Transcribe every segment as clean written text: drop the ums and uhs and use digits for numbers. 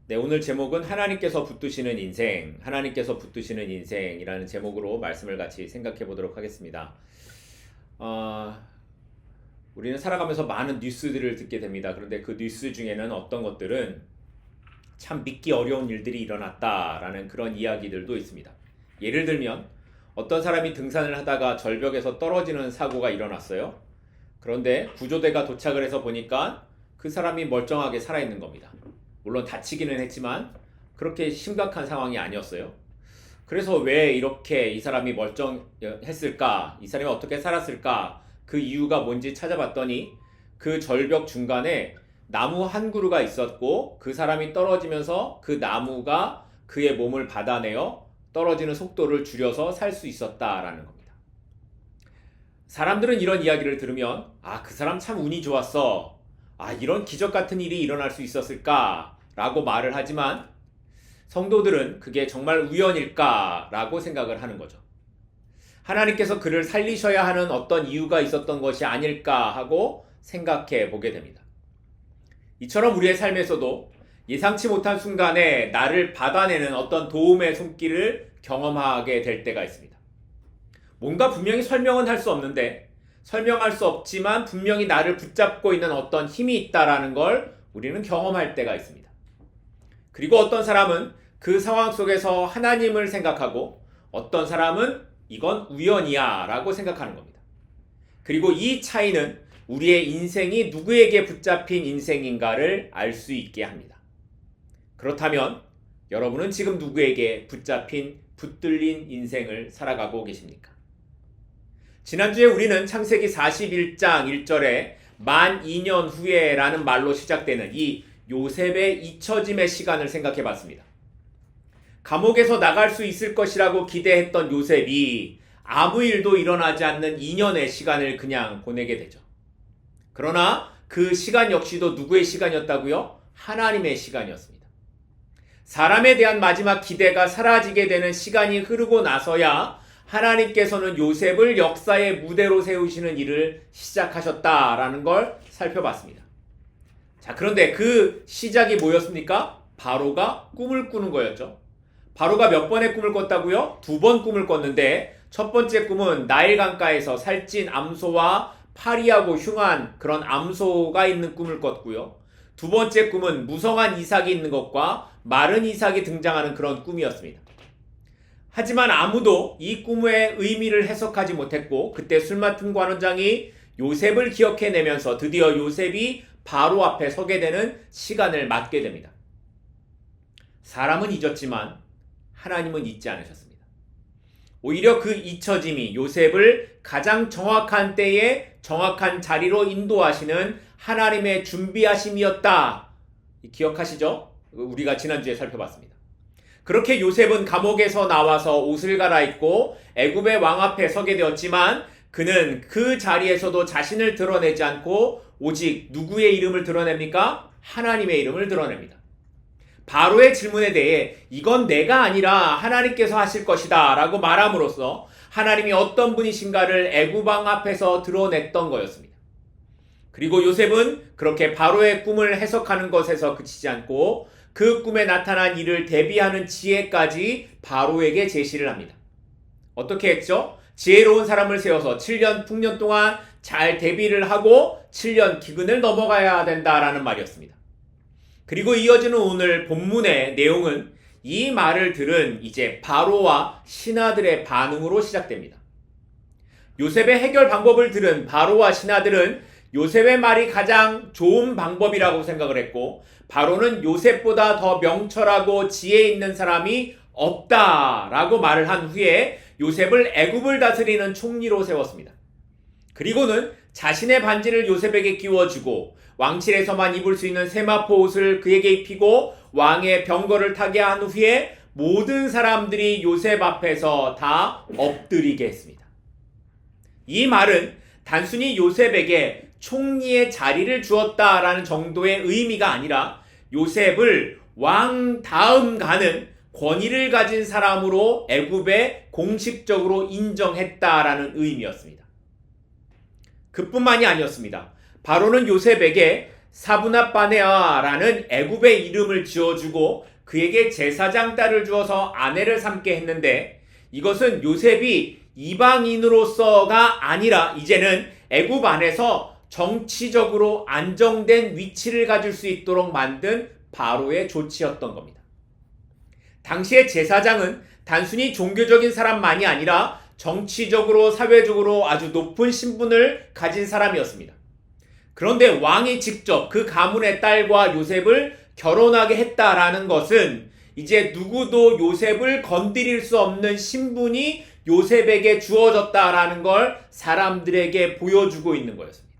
네, 오늘 제목은 하나님께서 붙드시는 인생, 하나님께서 붙드시는 인생이라는 제목으로 말씀을 같이 생각해 보도록 하겠습니다. 어, 우리는 살아가면서 많은 뉴스들을 듣게 됩니다. 그런데 그 뉴스 중에는 어떤 것들은 참 믿기 어려운 일들이 일어났다라는 그런 이야기들도 있습니다. 예를 들면 어떤 사람이 등산을 하다가 절벽에서 떨어지는 사고가 일어났어요. 그런데 구조대가 도착을 해서 보니까 그 사람이 멀쩡하게 살아있는 겁니다. 물론 다치기는 했지만 그렇게 심각한 상황이 아니었어요. 그래서 왜 이렇게 이 사람이 멀쩡했을까? 이 사람이 어떻게 살았을까? 그 이유가 뭔지 찾아봤더니 그 절벽 중간에 나무 한 그루가 있었고 그 사람이 떨어지면서 그 나무가 그의 몸을 받아내어 떨어지는 속도를 줄여서 살 수 있었다라는 겁니다. 사람들은 이런 이야기를 들으면 그 사람 참 운이 좋았어. 이런 기적 같은 일이 일어날 수 있었을까? 라고 말을 하지만 성도들은 그게 정말 우연일까? 라고 생각을 하는 거죠. 하나님께서 그를 살리셔야 하는 어떤 이유가 있었던 것이 아닐까 하고 생각해 보게 됩니다. 이처럼 우리의 삶에서도 예상치 못한 순간에 나를 받아내는 어떤 도움의 손길을 경험하게 될 때가 있습니다. 뭔가 분명히 설명은 할 수 없는데 설명할 수 없지만 분명히 나를 붙잡고 있는 어떤 힘이 있다라는 걸 우리는 경험할 때가 있습니다. 그리고 어떤 사람은 그 상황 속에서 하나님을 생각하고 어떤 사람은 이건 우연이야 라고 생각하는 겁니다. 그리고 이 차이는 우리의 인생이 누구에게 붙잡힌 인생인가를 알 수 있게 합니다. 그렇다면 여러분은 지금 누구에게 붙들린 인생을 살아가고 계십니까? 지난주에 우리는 창세기 41장 1절에 만 2년 후에 라는 말로 시작되는 이 요셉의 잊혀짐의 시간을 생각해 봤습니다. 감옥에서 나갈 수 있을 것이라고 기대했던 요셉이 아무 일도 일어나지 않는 2년의 시간을 그냥 보내게 되죠. 그러나 그 시간 역시도 누구의 시간이었다고요? 하나님의 시간이었습니다. 사람에 대한 마지막 기대가 사라지게 되는 시간이 흐르고 나서야 하나님께서는 요셉을 역사의 무대로 세우시는 일을 시작하셨다라는 걸 살펴봤습니다. 그런데 그 시작이 뭐였습니까? 바로가 꿈을 꾸는 거였죠. 바로가 몇 번의 꿈을 꿨다고요? 2번 꿈을 꿨는데 첫 번째 꿈은 나일 강가에서 살찐 암소와 파리하고 흉한 그런 암소가 있는 꿈을 꿨고요. 두 번째 꿈은 무성한 이삭이 있는 것과 마른 이삭이 등장하는 그런 꿈이었습니다. 하지만 아무도 이 꿈의 의미를 해석하지 못했고 그때 술 맡은 관원장이 요셉을 기억해내면서 드디어 요셉이 바로 앞에 서게 되는 시간을 맞게 됩니다. 사람은 잊었지만 하나님은 잊지 않으셨습니다. 오히려 그 잊혀짐이 요셉을 가장 정확한 때에 정확한 자리로 인도하시는 하나님의 준비하심이었다. 기억하시죠? 우리가 지난주에 살펴봤습니다. 그렇게 요셉은 감옥에서 나와서 옷을 갈아입고 애굽의 왕 앞에 서게 되었지만 그는 그 자리에서도 자신을 드러내지 않고 오직 누구의 이름을 드러냅니까? 하나님의 이름을 드러냅니다. 바로의 질문에 대해 이건 내가 아니라 하나님께서 하실 것이다 라고 말함으로써 하나님이 어떤 분이신가를 애굽 왕 앞에서 드러냈던 거였습니다. 그리고 요셉은 그렇게 바로의 꿈을 해석하는 것에서 그치지 않고 그 꿈에 나타난 일을 대비하는 지혜까지 바로에게 제시를 합니다. 어떻게 했죠? 지혜로운 사람을 세워서 7년 풍년 동안 잘 대비를 하고 7년 기근을 넘어가야 된다라는 말이었습니다. 그리고 이어지는 오늘 본문의 내용은 이 말을 들은 이제 바로와 신하들의 반응으로 시작됩니다. 요셉의 해결 방법을 들은 바로와 신하들은 요셉의 말이 가장 좋은 방법이라고 생각을 했고 바로는 요셉보다 더 명철하고 지혜 있는 사람이 없다라고 말을 한 후에 요셉을 애굽을 다스리는 총리로 세웠습니다. 그리고는 자신의 반지를 요셉에게 끼워주고 왕실에서만 입을 수 있는 세마포 옷을 그에게 입히고 왕의 병거를 타게 한 후에 모든 사람들이 요셉 앞에서 다 엎드리게 했습니다. 이 말은 단순히 요셉에게 총리의 자리를 주었다라는 정도의 의미가 아니라 요셉을 왕 다음 가는 권위를 가진 사람으로 애굽에 공식적으로 인정했다라는 의미였습니다. 그뿐만이 아니었습니다. 바로는 요셉에게 사브낫바네아라는 애굽의 이름을 지어주고 그에게 제사장 딸을 주어서 아내를 삼게 했는데, 이것은 요셉이 이방인으로서가 아니라 이제는 애굽 안에서 정치적으로 안정된 위치를 가질 수 있도록 만든 바로의 조치였던 겁니다. 당시의 제사장은 단순히 종교적인 사람만이 아니라 정치적으로, 사회적으로 아주 높은 신분을 가진 사람이었습니다. 그런데 왕이 직접 그 가문의 딸과 요셉을 결혼하게 했다라는 것은 이제 누구도 요셉을 건드릴 수 없는 신분이 요셉에게 주어졌다라는 걸 사람들에게 보여주고 있는 거였습니다.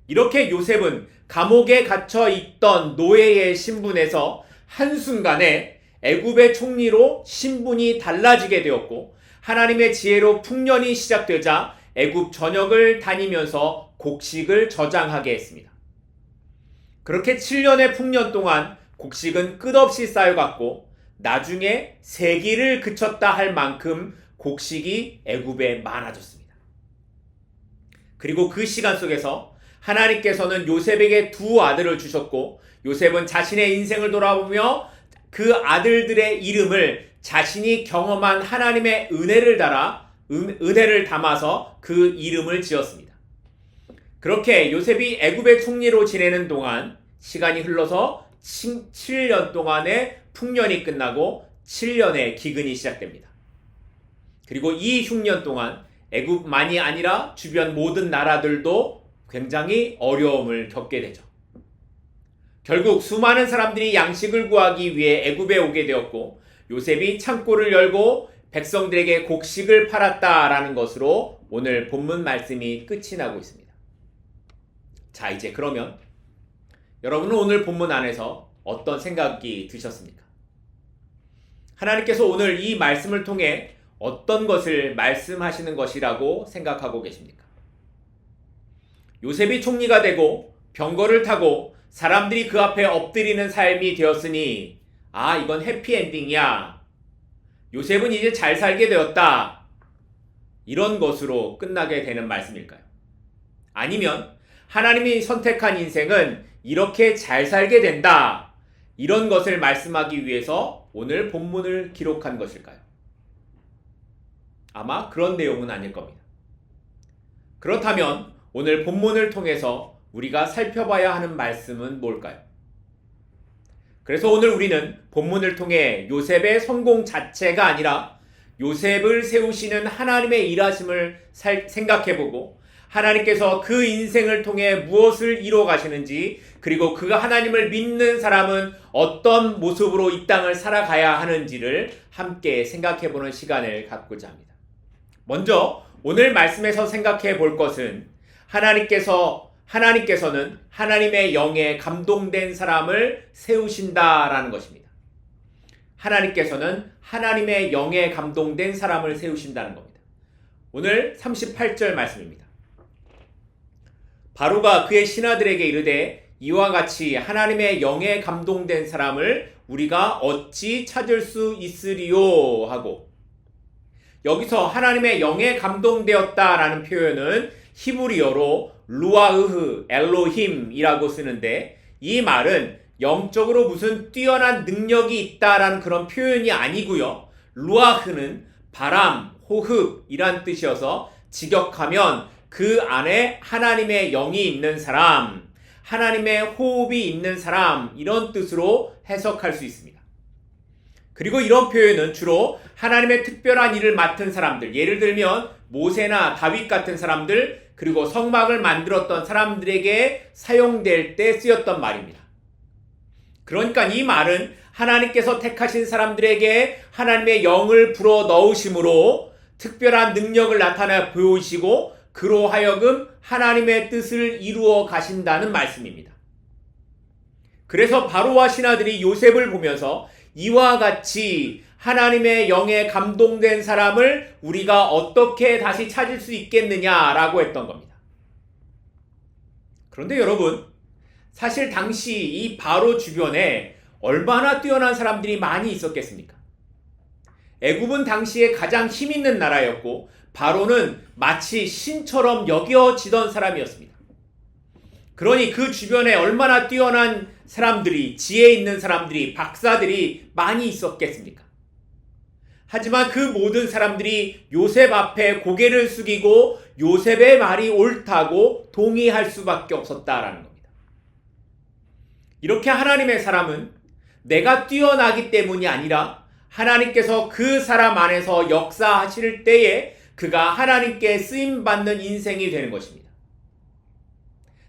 이렇게 요셉은 감옥에 갇혀 있던 노예의 신분에서 한순간에 애굽의 총리로 신분이 달라지게 되었고, 하나님의 지혜로 풍년이 시작되자 애굽 전역을 다니면서 곡식을 저장하게 했습니다. 그렇게 7년의 풍년 동안 곡식은 끝없이 쌓여갔고, 나중에 세기를 그쳤다 할 만큼 곡식이 애굽에 많아졌습니다. 그리고 그 시간 속에서 하나님께서는 요셉에게 두 아들을 주셨고, 요셉은 자신의 인생을 돌아보며 그 아들들의 이름을 자신이 경험한 하나님의 은혜를 담아서 그 이름을 지었습니다. 그렇게 요셉이 애굽의 총리로 지내는 동안 시간이 흘러서 7년 동안의 풍년이 끝나고 7년의 기근이 시작됩니다. 그리고 이 흉년 동안 애굽만이 아니라 주변 모든 나라들도 굉장히 어려움을 겪게 되죠. 결국 수많은 사람들이 양식을 구하기 위해 애굽에 오게 되었고, 요셉이 창고를 열고 백성들에게 곡식을 팔았다라는 것으로 오늘 본문 말씀이 끝이 나고 있습니다. 자, 이제 그러면 여러분은 오늘 본문 안에서 어떤 생각이 드셨습니까? 하나님께서 오늘 이 말씀을 통해 어떤 것을 말씀하시는 것이라고 생각하고 계십니까? 요셉이 총리가 되고 병거를 타고 사람들이 그 앞에 엎드리는 삶이 되었으니, 아, 이건 해피엔딩이야. 요셉은 이제 잘 살게 되었다. 이런 것으로 끝나게 되는 말씀일까요? 아니면 하나님이 선택한 인생은 이렇게 잘 살게 된다. 이런 것을 말씀하기 위해서 오늘 본문을 기록한 것일까요? 아마 그런 내용은 아닐 겁니다. 그렇다면 오늘 본문을 통해서 우리가 살펴봐야 하는 말씀은 뭘까요? 그래서 오늘 우리는 본문을 통해 요셉의 성공 자체가 아니라 요셉을 세우시는 하나님의 일하심을 생각해보고, 하나님께서 그 인생을 통해 무엇을 이루어 가시는지, 그리고 그가 하나님을 믿는 사람은 어떤 모습으로 이 땅을 살아가야 하는지를 함께 생각해보는 시간을 갖고자 합니다. 먼저 오늘 말씀에서 생각해 볼 것은 하나님께서는 하나님의 영에 감동된 사람을 세우신다라는 것입니다. 하나님께서는 하나님의 영에 감동된 사람을 세우신다는 겁니다. 오늘 38절 말씀입니다. 바로가 그의 신하들에게 이르되 이와 같이 하나님의 영에 감동된 사람을 우리가 어찌 찾을 수 있으리요 하고, 여기서 하나님의 영에 감동되었다라는 표현은 히브리어로 루아흐 엘로힘이라고 쓰는데, 이 말은 영적으로 무슨 뛰어난 능력이 있다라는 그런 표현이 아니고요. 루아흐는 바람, 호흡이란 뜻이어서 직역하면 그 안에 하나님의 영이 있는 사람, 하나님의 호흡이 있는 사람, 이런 뜻으로 해석할 수 있습니다. 그리고 이런 표현은 주로 하나님의 특별한 일을 맡은 사람들, 예를 들면 모세나 다윗 같은 사람들, 그리고 성막을 만들었던 사람들에게 사용될 때 쓰였던 말입니다. 그러니까 이 말은 하나님께서 택하신 사람들에게 하나님의 영을 불어 넣으심으로 특별한 능력을 나타내 보이시고, 그로 하여금 하나님의 뜻을 이루어 가신다는 말씀입니다. 그래서 바로와 신하들이 요셉을 보면서 이와 같이 하나님의 영에 감동된 사람을 우리가 어떻게 다시 찾을 수 있겠느냐라고 했던 겁니다. 그런데 여러분, 사실 당시 이 바로 주변에 얼마나 뛰어난 사람들이 많이 있었겠습니까? 애굽은 당시에 가장 힘 있는 나라였고, 바로는 마치 신처럼 여겨지던 사람이었습니다. 그러니 그 주변에 얼마나 뛰어난 사람들이, 지혜 있는 사람들이, 박사들이 많이 있었겠습니까? 하지만 그 모든 사람들이 요셉 앞에 고개를 숙이고 요셉의 말이 옳다고 동의할 수밖에 없었다라는 겁니다. 이렇게 하나님의 사람은 내가 뛰어나기 때문이 아니라 하나님께서 그 사람 안에서 역사하실 때에 그가 하나님께 쓰임받는 인생이 되는 것입니다.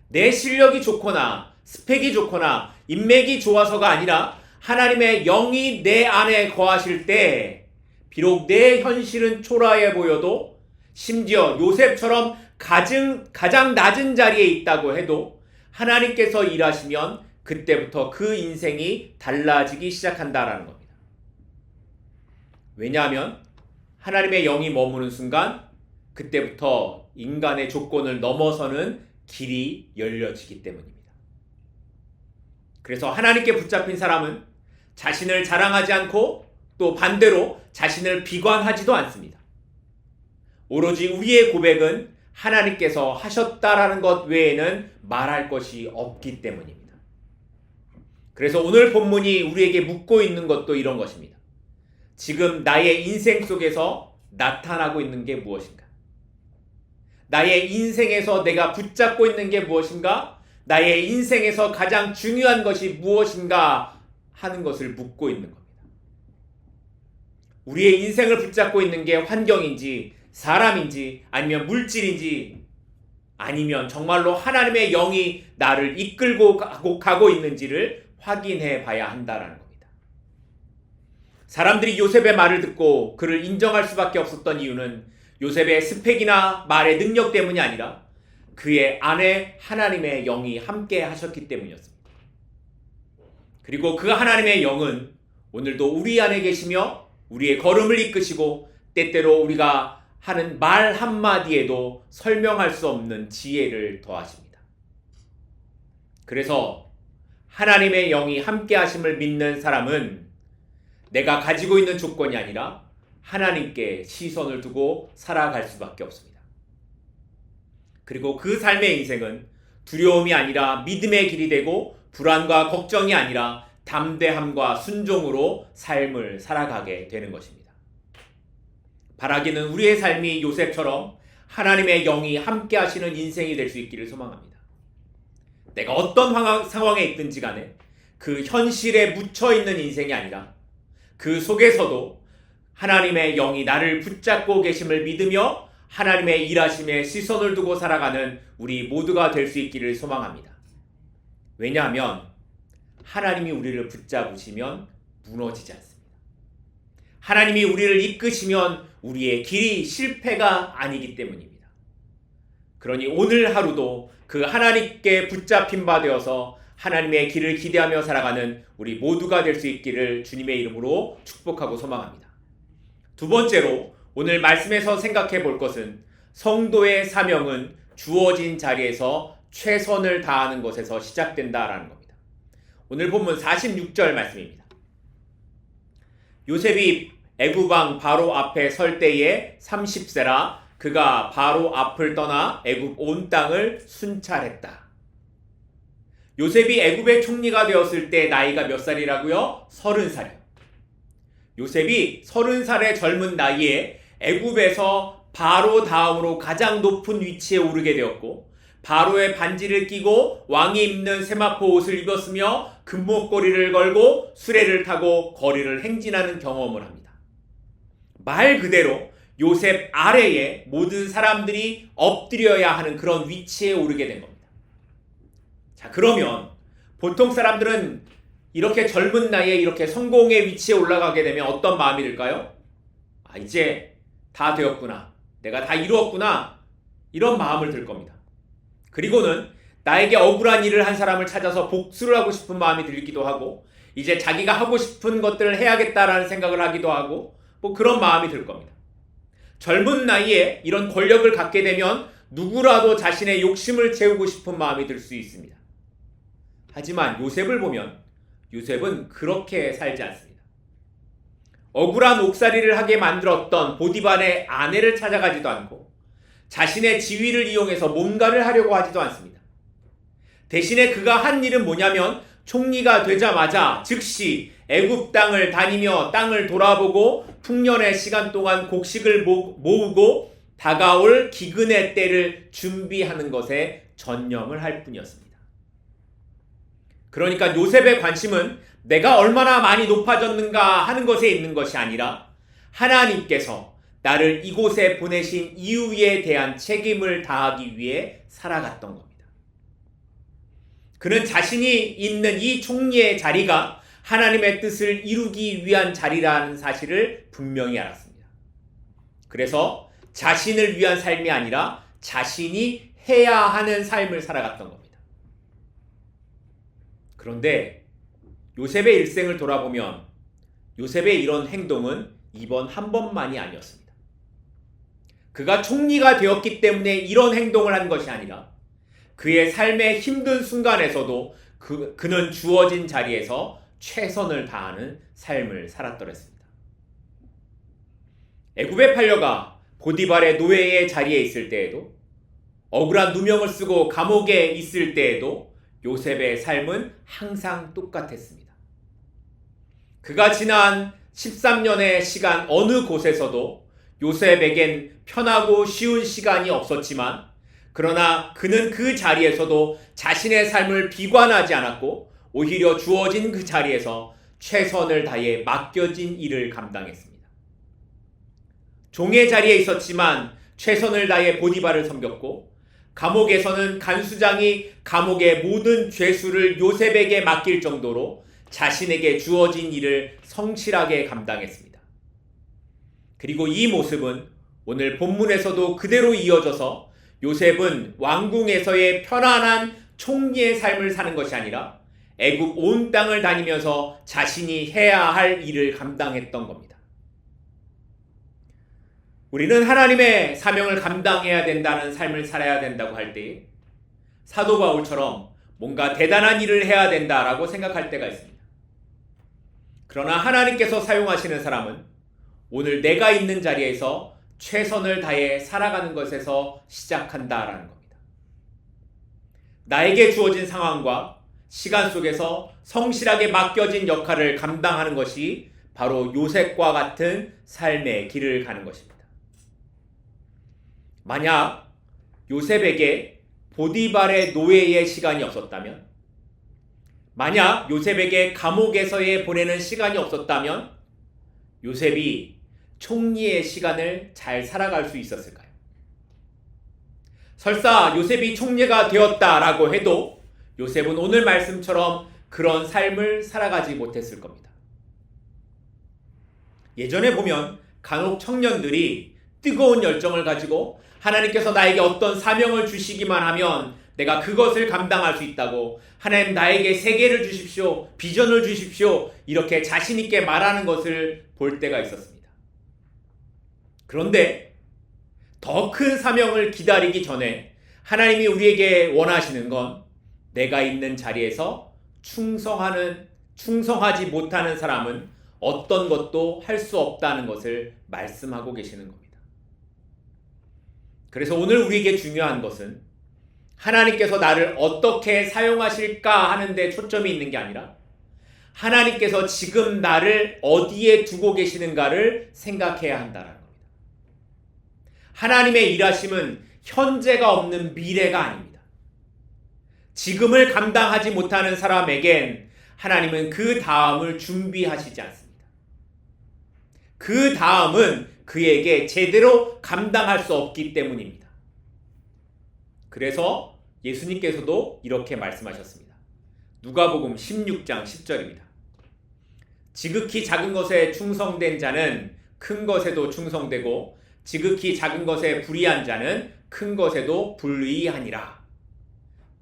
내 실력이 좋거나 스펙이 좋거나 인맥이 좋아서가 아니라 하나님의 영이 내 안에 거하실 때 비록 내 현실은 초라해 보여도 심지어 요셉처럼 가장 낮은 자리에 있다고 해도 하나님께서 일하시면 그때부터 그 인생이 달라지기 시작한다라는 겁니다. 왜냐하면 하나님의 영이 머무는 순간 그때부터 인간의 조건을 넘어서는 길이 열려지기 때문입니다. 그래서 하나님께 붙잡힌 사람은 자신을 자랑하지 않고 또 반대로 자신을 비관하지도 않습니다. 오로지 우리의 고백은 하나님께서 하셨다라는 것 외에는 말할 것이 없기 때문입니다. 그래서 오늘 본문이 우리에게 묻고 있는 것도 이런 것입니다. 지금 나의 인생 속에서 나타나고 있는 게 무엇인가? 나의 인생에서 내가 붙잡고 있는 게 무엇인가? 나의 인생에서 가장 중요한 것이 무엇인가 하는 것을 묻고 있는 겁니다. 우리의 인생을 붙잡고 있는 게 환경인지 사람인지 아니면 물질인지 아니면 정말로 하나님의 영이 나를 이끌고 가고 있는지를 확인해 봐야 한다라는 겁니다. 사람들이 요셉의 말을 듣고 그를 인정할 수밖에 없었던 이유는 요셉의 스펙이나 말의 능력 때문이 아니라 그의 안에 하나님의 영이 함께 하셨기 때문이었습니다. 그리고 그 하나님의 영은 오늘도 우리 안에 계시며 우리의 걸음을 이끄시고 때때로 우리가 하는 말 한마디에도 설명할 수 없는 지혜를 더하십니다. 그래서 하나님의 영이 함께 하심을 믿는 사람은 내가 가지고 있는 조건이 아니라 하나님께 시선을 두고 살아갈 수밖에 없습니다. 그리고 그 삶의 인생은 두려움이 아니라 믿음의 길이 되고 불안과 걱정이 아니라 담대함과 순종으로 삶을 살아가게 되는 것입니다. 바라기는 우리의 삶이 요셉처럼 하나님의 영이 함께 하시는 인생이 될 수 있기를 소망합니다. 내가 어떤 상황에 있든지 간에 그 현실에 묻혀있는 인생이 아니라 그 속에서도 하나님의 영이 나를 붙잡고 계심을 믿으며 하나님의 일하심에 시선을 두고 살아가는 우리 모두가 될 수 있기를 소망합니다. 왜냐하면 하나님이 우리를 붙잡으시면 무너지지 않습니다. 하나님이 우리를 이끄시면 우리의 길이 실패가 아니기 때문입니다. 그러니 오늘 하루도 그 하나님께 붙잡힌 바 되어서 하나님의 길을 기대하며 살아가는 우리 모두가 될 수 있기를 주님의 이름으로 축복하고 소망합니다. 두 번째로 오늘 말씀에서 생각해 볼 것은 성도의 사명은 주어진 자리에서 최선을 다하는 것에서 시작된다라는 겁니다. 오늘 본문 46절 말씀입니다. 요셉이 애굽왕 바로 앞에 설 때에 30세라 그가 바로 앞을 떠나 애굽 온 땅을 순찰했다. 요셉이 애굽의 총리가 되었을 때 나이가 몇 살이라고요? 30살이요. 요셉이 30살의 젊은 나이에 애굽에서 바로 다음으로 가장 높은 위치에 오르게 되었고 바로의 반지를 끼고 왕이 입는 세마포 옷을 입었으며 금목걸이를 걸고 수레를 타고 거리를 행진하는 경험을 합니다. 말 그대로 요셉 아래에 모든 사람들이 엎드려야 하는 그런 위치에 오르게 된 겁니다. 자, 그러면 보통 사람들은 이렇게 젊은 나이에 이렇게 성공의 위치에 올라가게 되면 어떤 마음이 들까요? 아, 이제 다 되었구나. 내가 다 이루었구나. 이런 마음을 들 겁니다. 그리고는 나에게 억울한 일을 한 사람을 찾아서 복수를 하고 싶은 마음이 들기도 하고 이제 자기가 하고 싶은 것들을 해야겠다라는 생각을 하기도 하고 뭐 그런 마음이 들 겁니다. 젊은 나이에 이런 권력을 갖게 되면 누구라도 자신의 욕심을 채우고 싶은 마음이 들 수 있습니다. 하지만 요셉을 보면 요셉은 그렇게 살지 않습니다. 억울한 옥살이를 하게 만들었던 보디발의 아내를 찾아가지도 않고 자신의 지위를 이용해서 뭔가를 하려고 하지도 않습니다. 대신에 그가 한 일은 뭐냐면 총리가 되자마자 즉시 애굽 땅을 다니며 땅을 돌아보고 풍년의 시간 동안 곡식을 모으고 다가올 기근의 때를 준비하는 것에 전념을 할 뿐이었습니다. 그러니까 요셉의 관심은 내가 얼마나 많이 높아졌는가 하는 것에 있는 것이 아니라 하나님께서 나를 이곳에 보내신 이유에 대한 책임을 다하기 위해 살아갔던 겁니다. 그는 자신이 있는 이 총리의 자리가 하나님의 뜻을 이루기 위한 자리라는 사실을 분명히 알았습니다. 그래서 자신을 위한 삶이 아니라 자신이 해야 하는 삶을 살아갔던 겁니다. 그런데 요셉의 일생을 돌아보면 요셉의 이런 행동은 이번 한 번만이 아니었습니다. 그가 총리가 되었기 때문에 이런 행동을 한 것이 아니라 그의 삶의 힘든 순간에서도 그는 주어진 자리에서 최선을 다하는 삶을 살았더랬습니다. 애굽에 팔려가 보디발의 노예의 자리에 있을 때에도, 억울한 누명을 쓰고 감옥에 있을 때에도 요셉의 삶은 항상 똑같았습니다. 그가 지난 13년의 시간 어느 곳에서도 요셉에겐 편하고 쉬운 시간이 없었지만, 그러나 그는 그 자리에서도 자신의 삶을 비관하지 않았고 오히려 주어진 그 자리에서 최선을 다해 맡겨진 일을 감당했습니다. 종의 자리에 있었지만 최선을 다해 보디발을 섬겼고, 감옥에서는 간수장이 감옥의 모든 죄수를 요셉에게 맡길 정도로 자신에게 주어진 일을 성실하게 감당했습니다. 그리고 이 모습은 오늘 본문에서도 그대로 이어져서 요셉은 왕궁에서의 편안한 총리의 삶을 사는 것이 아니라 애굽 온 땅을 다니면서 자신이 해야 할 일을 감당했던 겁니다. 우리는 하나님의 사명을 감당해야 된다는 삶을 살아야 된다고 할 때 사도 바울처럼 뭔가 대단한 일을 해야 된다라고 생각할 때가 있습니다. 그러나 하나님께서 사용하시는 사람은 오늘 내가 있는 자리에서 최선을 다해 살아가는 것에서 시작한다라는 겁니다. 나에게 주어진 상황과 시간 속에서 성실하게 맡겨진 역할을 감당하는 것이 바로 요셉과 같은 삶의 길을 가는 것입니다. 만약 요셉에게 보디발의 노예의 시간이 없었다면, 만약 요셉에게 감옥에서의 보내는 시간이 없었다면 요셉이 총리의 시간을 잘 살아갈 수 있었을까요? 설사 요셉이 총리가 되었다라고 해도 요셉은 오늘 말씀처럼 그런 삶을 살아가지 못했을 겁니다. 예전에 보면 간혹 청년들이 뜨거운 열정을 가지고 하나님께서 나에게 어떤 사명을 주시기만 하면 내가 그것을 감당할 수 있다고, 하나님 나에게 세계를 주십시오, 비전을 주십시오, 이렇게 자신 있게 말하는 것을 볼 때가 있었습니다. 그런데 더 큰 사명을 기다리기 전에 하나님이 우리에게 원하시는 건 내가 있는 자리에서 충성하지 못하는 사람은 어떤 것도 할 수 없다는 것을 말씀하고 계시는 겁니다. 그래서 오늘 우리에게 중요한 것은 하나님께서 나를 어떻게 사용하실까 하는 데 초점이 있는 게 아니라 하나님께서 지금 나를 어디에 두고 계시는가를 생각해야 한다는 겁니다. 하나님의 일하심은 현재가 없는 미래가 아닙니다. 지금을 감당하지 못하는 사람에겐 하나님은 그 다음을 준비하시지 않습니다. 그 다음은 그에게 제대로 감당할 수 없기 때문입니다. 그래서 예수님께서도 이렇게 말씀하셨습니다. 누가복음 16장 10절입니다. 지극히 작은 것에 충성된 자는 큰 것에도 충성되고 지극히 작은 것에 불의한 자는 큰 것에도 불의하니라.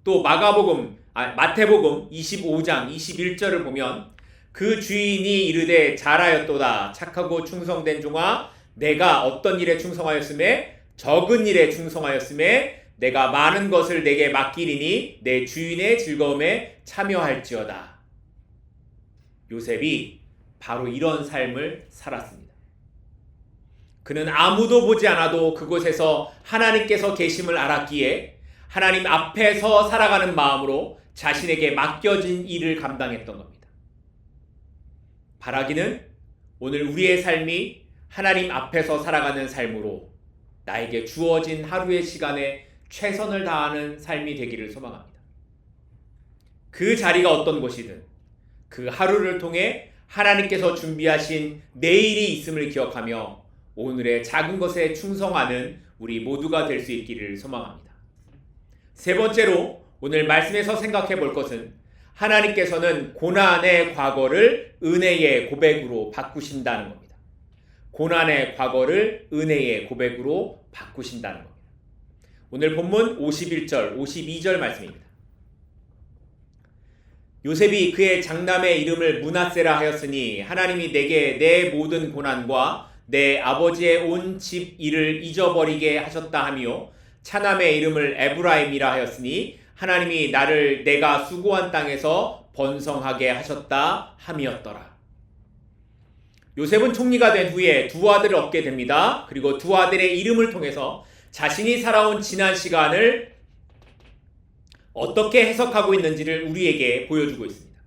또 마태복음 25장 21절을 보면 그 주인이 이르되 잘하였도다 착하고 충성된 종아, 내가 어떤 일에 충성하였음에 적은 일에 충성하였음에 내가 많은 것을 내게 맡기리니 내 주인의 즐거움에 참여할지어다. 요셉이 바로 이런 삶을 살았습니다. 그는 아무도 보지 않아도 그곳에서 하나님께서 계심을 알았기에 하나님 앞에서 살아가는 마음으로 자신에게 맡겨진 일을 감당했던 겁니다. 바라기는 오늘 우리의 삶이 하나님 앞에서 살아가는 삶으로 나에게 주어진 하루의 시간에 최선을 다하는 삶이 되기를 소망합니다. 그 자리가 어떤 곳이든 그 하루를 통해 하나님께서 준비하신 내일이 있음을 기억하며 오늘의 작은 것에 충성하는 우리 모두가 될 수 있기를 소망합니다. 세 번째로 오늘 말씀에서 생각해 볼 것은 하나님께서는 고난의 과거를 은혜의 고백으로 바꾸신다는 겁니다. 고난의 과거를 은혜의 고백으로 바꾸신다는 겁니다. 오늘 본문 51절, 52절 말씀입니다. 요셉이 그의 장남의 이름을 므낫세라 하였으니 하나님이 내게 내 모든 고난과 내 아버지의 온 집 일을 잊어버리게 하셨다 하며 차남의 이름을 에브라임이라 하였으니 하나님이 나를 내가 수고한 땅에서 번성하게 하셨다 함이었더라. 요셉은 총리가 된 후에 두 아들을 얻게 됩니다. 그리고 두 아들의 이름을 통해서 자신이 살아온 지난 시간을 어떻게 해석하고 있는지를 우리에게 보여주고 있습니다.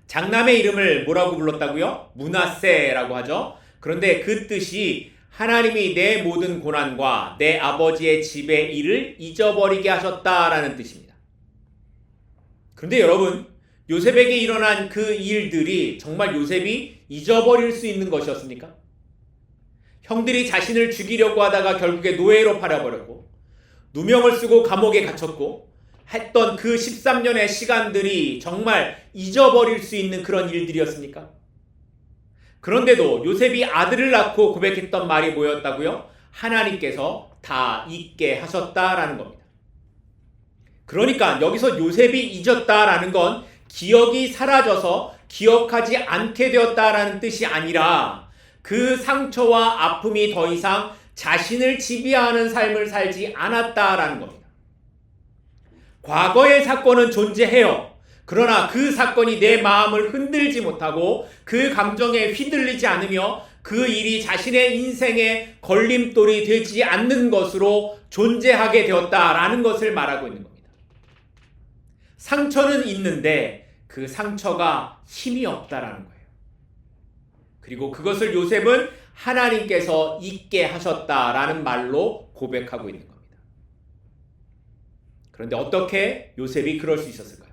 장남의 이름을 뭐라고 불렀다고요? 므낫세라고 하죠. 그런데 그 뜻이 하나님이 내 모든 고난과 내 아버지의 집의 일을 잊어버리게 하셨다라는 뜻입니다. 그런데 여러분, 요셉에게 일어난 그 일들이 정말 요셉이 잊어버릴 수 있는 것이었습니까? 형들이 자신을 죽이려고 하다가 결국에 노예로 팔아버렸고 누명을 쓰고 감옥에 갇혔고 했던 그 13년의 시간들이 정말 잊어버릴 수 있는 그런 일들이었습니까? 그런데도 요셉이 아들을 낳고 고백했던 말이 뭐였다고요? 하나님께서 다 잊게 하셨다라는 겁니다. 그러니까 여기서 요셉이 잊었다라는 건 기억이 사라져서 기억하지 않게 되었다라는 뜻이 아니라 그 상처와 아픔이 더 이상 자신을 지배하는 삶을 살지 않았다라는 겁니다. 과거의 사건은 존재해요. 그러나 그 사건이 내 마음을 흔들지 못하고 그 감정에 휘둘리지 않으며 그 일이 자신의 인생의 걸림돌이 되지 않는 것으로 존재하게 되었다라는 것을 말하고 있는 겁니다. 상처는 있는데 그 상처가 힘이 없다라는 거예요. 그리고 그것을 요셉은 하나님께서 잊게 하셨다라는 말로 고백하고 있는 겁니다. 그런데 어떻게 요셉이 그럴 수 있었을까요?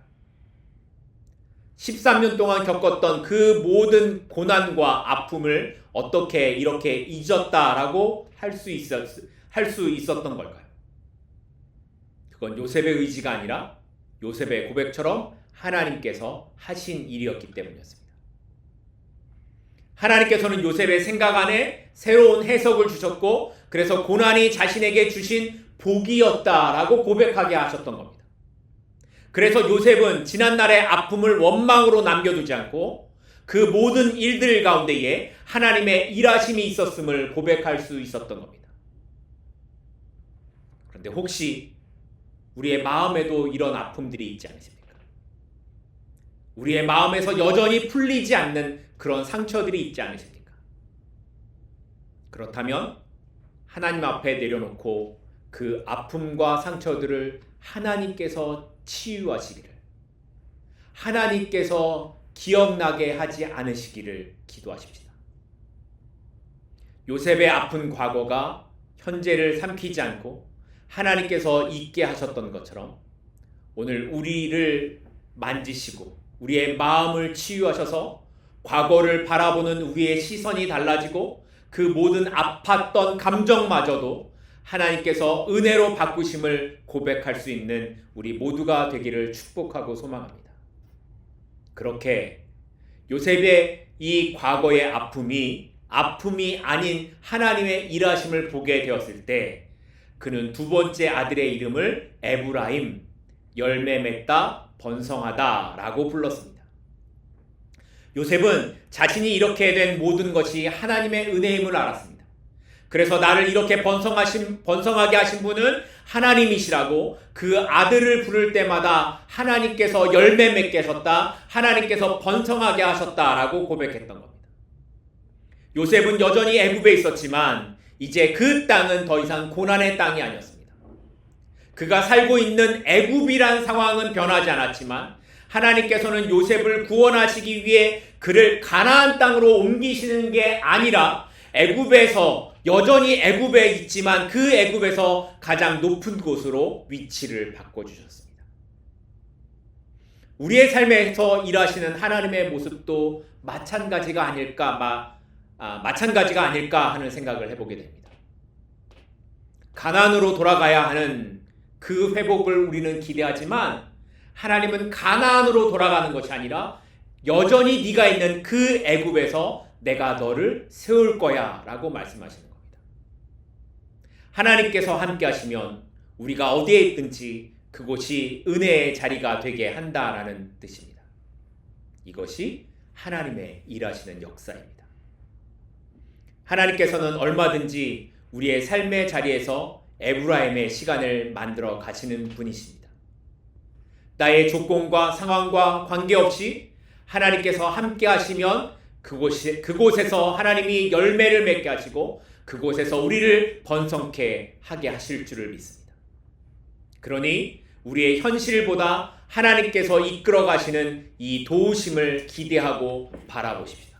13년 동안 겪었던 그 모든 고난과 아픔을 어떻게 이렇게 잊었다라고 할 수 있었던 걸까요? 그건 요셉의 의지가 아니라 요셉의 고백처럼 하나님께서 하신 일이었기 때문이었습니다. 하나님께서는 요셉의 생각 안에 새로운 해석을 주셨고 그래서 고난이 자신에게 주신 복이었다라고 고백하게 하셨던 겁니다. 그래서 요셉은 지난날의 아픔을 원망으로 남겨두지 않고 그 모든 일들 가운데에 하나님의 일하심이 있었음을 고백할 수 있었던 겁니다. 그런데 혹시 우리의 마음에도 이런 아픔들이 있지 않으십니까? 우리의 마음에서 여전히 풀리지 않는 그런 상처들이 있지 않으십니까? 그렇다면 하나님 앞에 내려놓고 그 아픔과 상처들을 하나님께서 치유하시기를, 하나님께서 기억나게 하지 않으시기를 기도하십시다. 요셉의 아픈 과거가 현재를 삼키지 않고 하나님께서 잊게 하셨던 것처럼 오늘 우리를 만지시고 우리의 마음을 치유하셔서 과거를 바라보는 우리의 시선이 달라지고 그 모든 아팠던 감정마저도 하나님께서 은혜로 바꾸심을 고백할 수 있는 우리 모두가 되기를 축복하고 소망합니다. 그렇게 요셉의 이 과거의 아픔이 아닌 하나님의 일하심을 보게 되었을 때 그는 두 번째 아들의 이름을 에브라임, 열매 맺다, 번성하다 라고 불렀습니다. 요셉은 자신이 이렇게 된 모든 것이 하나님의 은혜임을 알았습니다. 그래서 나를 이렇게 번성하게 하신 분은 하나님이시라고 그 아들을 부를 때마다 하나님께서 열매 맺게 하셨다, 하나님께서 번성하게 하셨다라고 고백했던 겁니다. 요셉은 여전히 애굽에 있었지만 이제 그 땅은 더 이상 고난의 땅이 아니었습니다. 그가 살고 있는 애굽이란 상황은 변하지 않았지만 하나님께서는 요셉을 구원하시기 위해 그를 가나안 땅으로 옮기시는 게 아니라 애굽에서 여전히 애굽에 있지만 그 애굽에서 가장 높은 곳으로 위치를 바꿔주셨습니다. 우리의 삶에서 일하시는 하나님의 모습도 마찬가지가 아닐까 하는 생각을 해보게 됩니다. 가나안으로 돌아가야 하는 그 회복을 우리는 기대하지만 하나님은 가나안으로 돌아가는 것이 아니라 여전히 네가 있는 그 애굽에서 내가 너를 세울 거야 라고 말씀하시는 겁니다. 하나님께서 함께 하시면 우리가 어디에 있든지 그곳이 은혜의 자리가 되게 한다라는 뜻입니다. 이것이 하나님의 일하시는 역사입니다. 하나님께서는 얼마든지 우리의 삶의 자리에서 에브라임의 시간을 만들어 가시는 분이십니다. 나의 조건과 상황과 관계없이 하나님께서 함께 하시면 그곳에서 하나님이 열매를 맺게 하시고 그곳에서 우리를 번성케 하게 하실 줄을 믿습니다. 그러니 우리의 현실보다 하나님께서 이끌어 가시는 이 도우심을 기대하고 바라보십시다.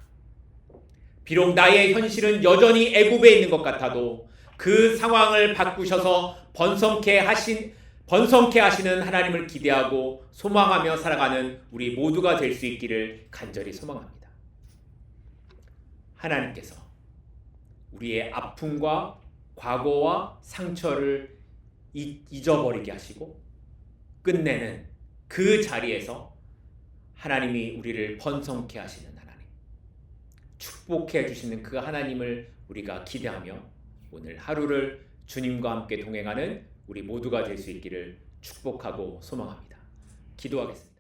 비록 나의 현실은 여전히 애굽에 있는 것 같아도 그 상황을 바꾸셔서 번성케 하시는 하나님을 기대하고 소망하며 살아가는 우리 모두가 될 수 있기를 간절히 소망합니다. 하나님께서 우리의 아픔과 과거와 상처를 잊어버리게 하시고 끝내는 그 자리에서 하나님이 우리를 번성케 하시는 하나님, 축복해 주시는 그 하나님을 우리가 기대하며 오늘 하루를 주님과 함께 동행하는 우리 모두가 될 수 있기를 축복하고 소망합니다. 기도하겠습니다.